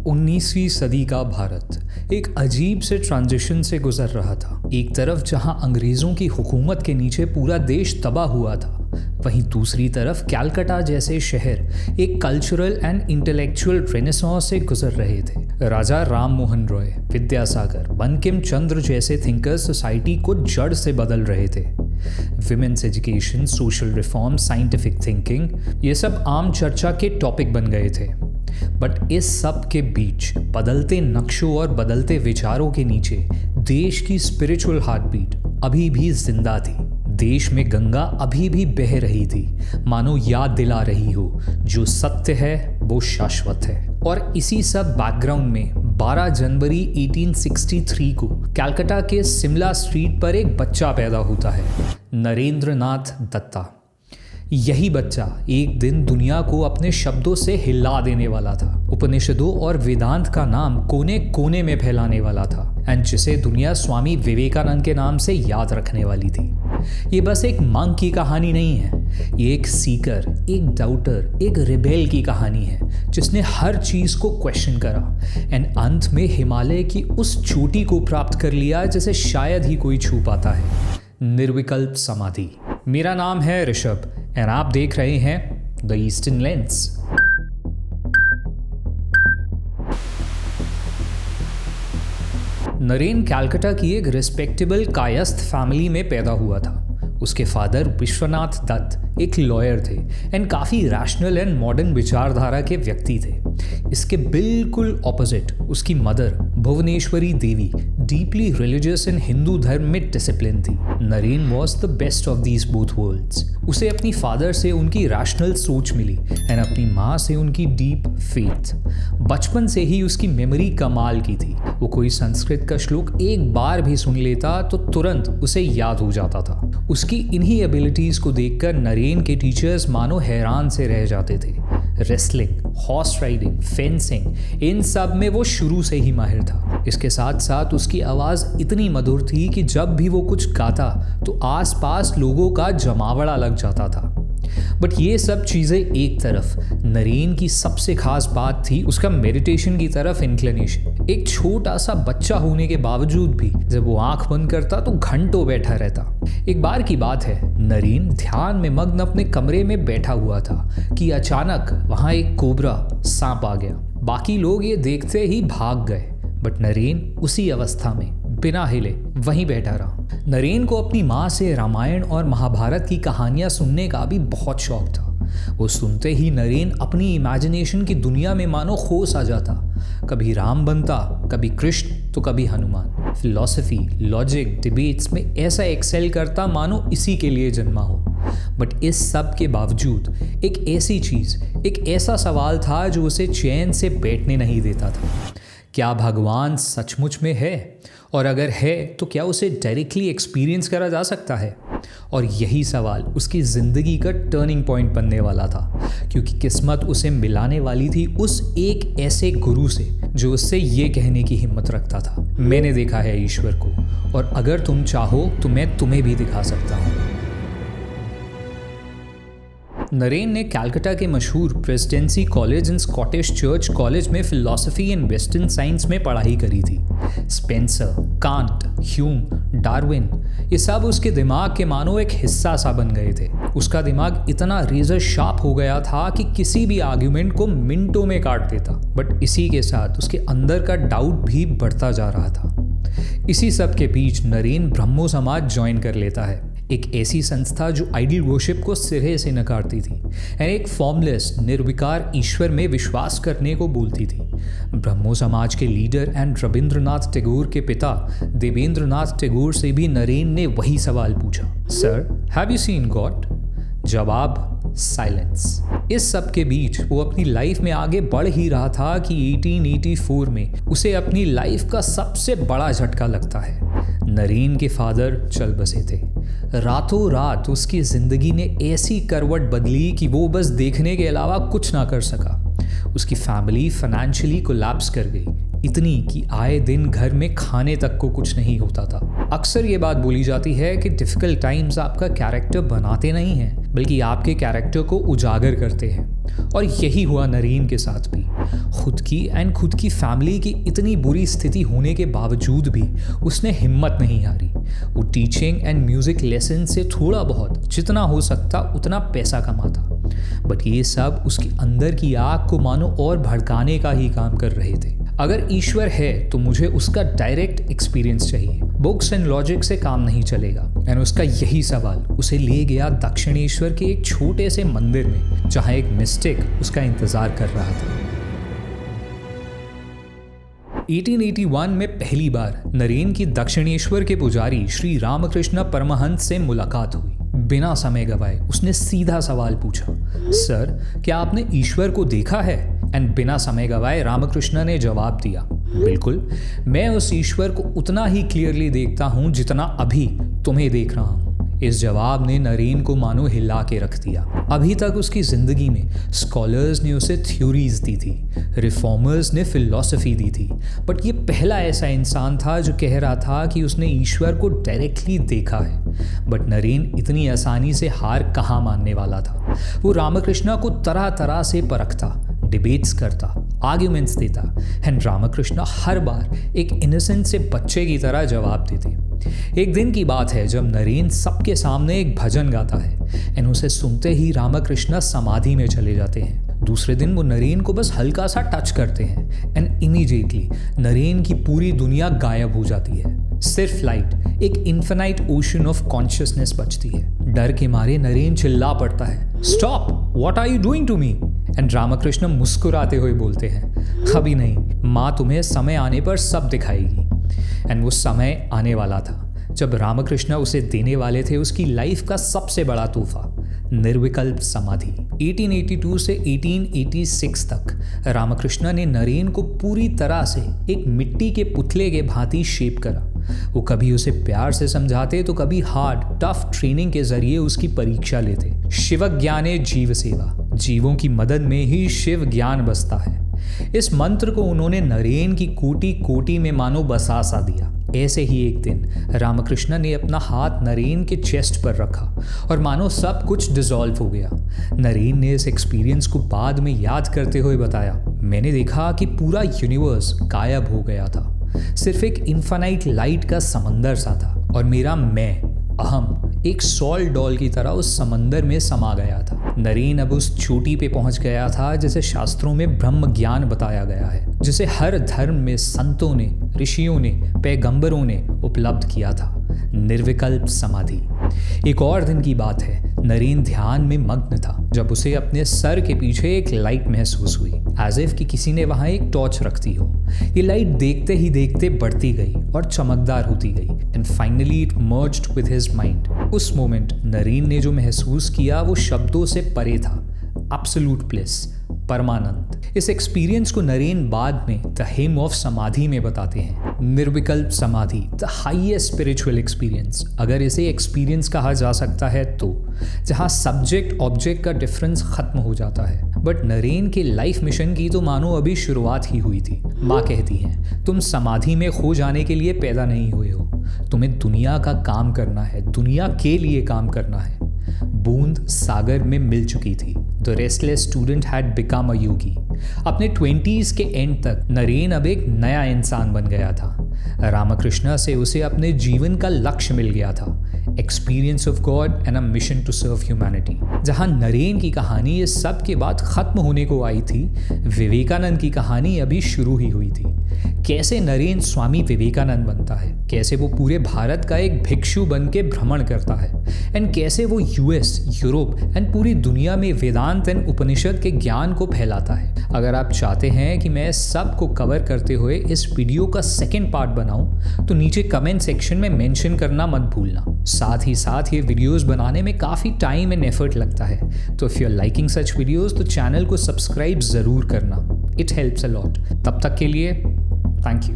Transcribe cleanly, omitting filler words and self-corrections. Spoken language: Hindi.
19वीं सदी का भारत एक अजीब से ट्रांजिशन से गुजर रहा था। एक तरफ जहां अंग्रेजों की हुकूमत के नीचे पूरा देश तबाह हुआ था, वहीं दूसरी तरफ कैलकाटा जैसे शहर एक कल्चरल एंड इंटेलेक्चुअल रेनेसांस से गुजर रहे थे। राजा राम मोहन रॉय, विद्यासागर, बंकिम चंद्र जैसे थिंकर्स सोसाइटी को जड़ से बदल रहे थे। Women's education, social reform, scientific thinking, ये सब आम चर्चा के टॉपिक बन गए थे। बट इस सब के बीच बदलते नक्शों और बदलते विचारों के नीचे देश की स्पिरिचुअल हार्टबीट अभी भी जिंदा थी। देश में गंगा अभी भी बह रही थी, मानो याद दिला रही हो जो सत्य है वो शाश्वत है। और इसी सब बैकग्राउंड में 12 जनवरी 1863 को कलकत्ता के शिमला स्ट्रीट पर एक बच्चा पैदा होता है, नरेंद्र नाथ दत्ता। यही बच्चा एक दिन दुनिया को अपने शब्दों से हिला देने वाला था, उपनिषदों और वेदांत का नाम कोने कोने में फैलाने वाला था, एंड जिसे दुनिया स्वामी विवेकानंद के नाम से याद रखने वाली थी। ये बस एक मंक की कहानी नहीं है, ये एक सीकर, एक डाउटर, एक रिबेल की कहानी है जिसने हर चीज को क्वेश्चन करा एंड अंत में हिमालय की उस चोटी को प्राप्त कर लिया जिसे शायद ही कोई छू पाता है, निर्विकल्प समाधि। मेरा नाम है ऋषभ एंड आप देख रहे हैं the Eastern Lens. Naren Calcutta की एक रिस्पेक्टेबल कायस्थ फैमिली में पैदा हुआ था। उसके फादर विश्वनाथ दत्त एक लॉयर थे एंड काफ़ी रैशनल एंड मॉडर्न विचारधारा के व्यक्ति थे। इसके बिल्कुल ऑपोजिट उसकी mother Bhubaneswari Devi deeply religious and Hindu धर्म में डिसिप्लिन थी। Naren was the best of these both worlds. उसे अपनी फादर से उनकी रैशनल सोच मिली एंड अपनी माँ से उनकी डीप फेथ। बचपन से ही उसकी मेमोरी कमाल की थी। वो कोई संस्कृत का श्लोक एक बार भी सुन लेता तो तुरंत उसे याद हो जाता था। उसकी इन्हीं एबिलिटीज़ को देखकर नरेन के टीचर्स मानो हैरान से रह जाते थे। रेसलिंग, हॉर्स राइडिंग, फेंसिंग, इन सब में वो शुरू से ही माहिर था। इसके साथ साथ उसकी आवाज़ इतनी मधुर थी कि जब भी वो कुछ गाता तो आसपास लोगों का जमावड़ा लग जाता था। बट ये सब चीज़ें एक तरफ, नरेन की सबसे खास बात थी उसका मेडिटेशन की तरफ इंक्लिनेशन। एक छोटा सा बच्चा होने के बावजूद भी जब वो आंख बंद करता तो घंटों बैठा रहता। एक बार की बात है, नरेन ध्यान में मग्न अपने कमरे में बैठा हुआ था कि अचानक वहां एक कोबरा सांप आ गया। बाकी लोग ये देखते ही भाग गए, बट नरेन उसी अवस्था में बिना हिले वहीं बैठा रहा। नरेन को अपनी माँ से रामायण और महाभारत की कहानियां सुनने का भी बहुत शौक था। वो सुनते ही नरेन अपनी इमेजिनेशन की दुनिया में मानो खोस आ जाता। कभी राम बनता, कभी कृष्ण तो कभी हनुमान। फिलॉसफी, लॉजिक, डिबेट्स में ऐसा एक्सेल करता मानो इसी के लिए जन्मा हो। बट इस सब के बावजूद एक ऐसी चीज़, एक ऐसा सवाल था जो उसे चैन से बैठने नहीं देता था। क्या भगवान सचमुच में है? और अगर है तो क्या उसे डायरेक्टली एक्सपीरियंस करा जा सकता है? और यही सवाल उसकी ज़िंदगी का टर्निंग पॉइंट बनने वाला था, क्योंकि किस्मत उसे मिलाने वाली थी उस एक ऐसे गुरु से जो उससे ये कहने की हिम्मत रखता था, मैंने देखा है ईश्वर को, और अगर तुम चाहो तो मैं तुम्हें भी दिखा सकता हूँ। नरेन ने कलकत्ता के मशहूर presidency college and Scottish church college में फिलॉसफी एंड वेस्टर्न साइंस में पढ़ाई करी थी। स्पेंसर, कांट, ह्यूम, डार्विन, ये सब उसके दिमाग के मानो एक हिस्सा सा बन गए थे। उसका दिमाग इतना रेजर शार्प हो गया था कि किसी भी आर्ग्यूमेंट को मिनटों में काट देता। बट इसी के साथ उसके अंदर का डाउट भी बढ़ता जा रहा था। इसी सब के बीच नरेन ब्रह्मो समाज ज्वाइन कर लेता है, एक ऐसी संस्था जो आइडियल वर्शिप को सिरे से नकारती थी एंड एक फॉर्मलेस निर्विकार ईश्वर में विश्वास करने को बोलती थी। ब्रह्मो समाज के लीडर एंड रविंद्रनाथ टैगोर के पिता देवेंद्रनाथ टैगोर से भी नरेन ने वही सवाल पूछा, sir, have you seen God? जवाब, साइलेंस। इस सब के बीच वो अपनी लाइफ में आगे बढ़ ही रहा था कि 1884 में उसे अपनी लाइफ का सबसे बड़ा झटका लगता है। नरेन के फादर चल बसे थे। रातों रात उसकी ज़िंदगी ने ऐसी करवट बदली कि वो बस देखने के अलावा कुछ ना कर सका। उसकी फैमिली फाइनेंशियली कोलैप्स कर गई, इतनी कि आए दिन घर में खाने तक को कुछ नहीं होता था। अक्सर ये बात बोली जाती है कि डिफ़िकल्ट टाइम्स आपका कैरेक्टर बनाते नहीं हैं, बल्कि आपके कैरेक्टर को उजागर करते हैं। और यही हुआ नरेन के साथ भी। खुद की फैमिली की इतनी बुरी स्थिति होने के बावजूद भी उसने हिम्मत नहीं हारी। वो टीचिंग एंड म्यूजिक लेसन से थोड़ा बहुत जितना हो सकता उतना पैसा कमाता। बट ये सब उसके अंदर की आग को मानो और भड़काने का ही काम कर रहे थे। अगर ईश्वर है तो मुझे उसका डायरेक्ट एक्सपीरियंस चाहिए, बुक्स एंड लॉजिक से काम नहीं चलेगा। एंड उसका यही सवाल उसे ले गया दक्षिणेश्वर के एक छोटे से मंदिर में, जहां एक मिस्टिक उसका इंतजार कर रहा था। 1881 में पहली बार नरेन की दक्षिणेश्वर के पुजारी श्री रामकृष्ण परमहंस से मुलाकात हुई। बिना समय गवाए उसने सीधा सवाल पूछा, सर क्या आपने ईश्वर को देखा है? एंड बिना समय गवाए रामकृष्ण ने जवाब दिया, बिल्कुल, मैं उस ईश्वर को उतना ही क्लियरली देखता हूं जितना अभी तुम्हें देख रहा हूं। इस जवाब ने नरेन को मानो हिला के रख दिया। अभी तक उसकी जिंदगी में स्कॉलर्स ने उसे थ्योरीज दी थी, रिफॉर्मर्स ने फिलॉसफी दी थी, बट ये पहला ऐसा इंसान था जो कह रहा था कि उसने ईश्वर को डायरेक्टली देखा है। बट नरेन इतनी आसानी से हार कहाँ मानने वाला था। वो रामकृष्ण को तरह तरह से परखता, डिबेट्स करता, आर्ग्यूमेंट्स देता, एंड रामकृष्ण हर बार एक इनोसेंट से बच्चे की तरह जवाब देते। एक दिन की बात है जब नरेन सबके सामने एक भजन गाता है एंड उसे सुनते ही रामकृष्ण समाधि में चले जाते हैं। दूसरे दिन वो नरेन को बस हल्का सा टच करते हैं एंड इमीडिएटली नरेन की पूरी दुनिया गायब हो जाती है। सिर्फ लाइट, एक इन्फिनाइट ओशन ऑफ कॉन्शियसनेस बचती है। डर के मारे नरेन चिल्ला पड़ता है, stop, what are you doing to me? And Ramakrishna मुस्कुराते हुए बोलते हैं, अभी नहीं, माँ तुम्हें समय आने पर सब दिखाएगी। एंड वो समय आने वाला था जब रामकृष्ण उसे देने वाले थे उसकी लाइफ का सबसे बड़ा तोहफा, निर्विकल्प समाधि। 1882 से 1886 तक रामकृष्ण ने नरेन को पूरी तरह से एक मिट्टी के पुतले के भांति शेप करा। वो कभी उसे प्यार से समझाते तो कभी हार्ड टफ ट्रेनिंग के जरिए उसकी परीक्षा लेते। शिव ज्ञाने जीव सेवा, जीवों की मदद में ही शिव ज्ञान बसता है। इस मंत्र को उन्होंने नरेन की कोटि कोटि में मानो बसा सा दिया। ऐसे ही एक दिन रामकृष्ण ने अपना हाथ नरेन के चेस्ट पर रखा और मानो सब कुछ डिसॉल्व हो गया। नरेन ने इस एक्सपीरियंस को बाद में याद करते हुए बताया, मैंने देखा कि पूरा यूनिवर्स गायब हो गया था, सिर्फ एक इन्फिनाइट लाइट का समंदर सा था और मेरा मैं, अहम, एक सॉल्ट डॉल की तरह उस समंदर में समा गया था। नरेन अब उस चोटी पे पहुंच गया था जिसे शास्त्रों में ब्रह्म ज्ञान बताया गया है, जिसे हर धर्म में संतों ने, ऋषियों ने, पैगंबरों ने उपलब्ध किया था, निर्विकल्प समाधि। एक और दिन की बात है, नरेन ध्यान में मग्न था जब उसे अपने सर के पीछे एक लाइट महसूस हुई, एज इफ कि किसी ने वहां एक टॉर्च रख दी हो। ये लाइट देखते ही देखते बढ़ती गई और चमकदार होती गई and finally it merged with his mind. उस मोमेंट नरेन ने जो महसूस किया वो शब्दों से परे था, एब्सोल्यूट ब्लिस, परमानंद। इस एक्सपीरियंस को नरेन बाद में द हिम ऑफ समाधि में बताते हैं। निर्विकल्प समाधि, द हाईएस्ट स्पिरिचुअल एक्सपीरियंस, अगर इसे एक्सपीरियंस कहा जा सकता है तो, जहाँ सब्जेक्ट ऑब्जेक्ट का डिफरेंस खत्म हो जाता है। बट नरेन के लाइफ मिशन की तो मानो अभी शुरुआत ही हुई थी। माँ कहती हैं, तुम समाधि में खो जाने के लिए पैदा नहीं हुए हो, तुम्हें दुनिया का काम करना है, दुनिया के लिए काम करना है। बूंद सागर में मिल चुकी थी। The restless student had become a yogi. अपने 20s के एंड तक नरेन अब एक नया इंसान बन गया था। रामकृष्ण से उसे अपने जीवन का लक्ष्य मिल गया था, experience of God and a mission to serve humanity. जहां नरेन की कहानी इस सब के बाद खत्म होने को आई थी, विवेकानंद की कहानी अभी शुरू ही हुई थी। कैसे नरेन स्वामी विवेकानंद बनता है, कैसे वो पूरे भारत का एक भिक्षु बन के भ्रमण करता है, एंड कैसे वो यूएस, यूरोप एंड पूरी दुनिया में वेदांत एंड उपनिषद के ज्ञान को फैलाता है। अगर आप चाहते हैं कि मैं सब को कवर करते हुए इस वीडियो का सेकेंड पार्ट बनाऊं तो नीचे कमेंट सेक्शन में मेंशन करना मत भूलना। साथ ही साथ ये वीडियोस बनाने में काफ़ी टाइम एंड एफर्ट लगता है, तो if you are liking such videos तो चैनल को सब्सक्राइब ज़रूर करना, इट हेल्प्स अ लॉट। तब तक के लिए थैंक यू।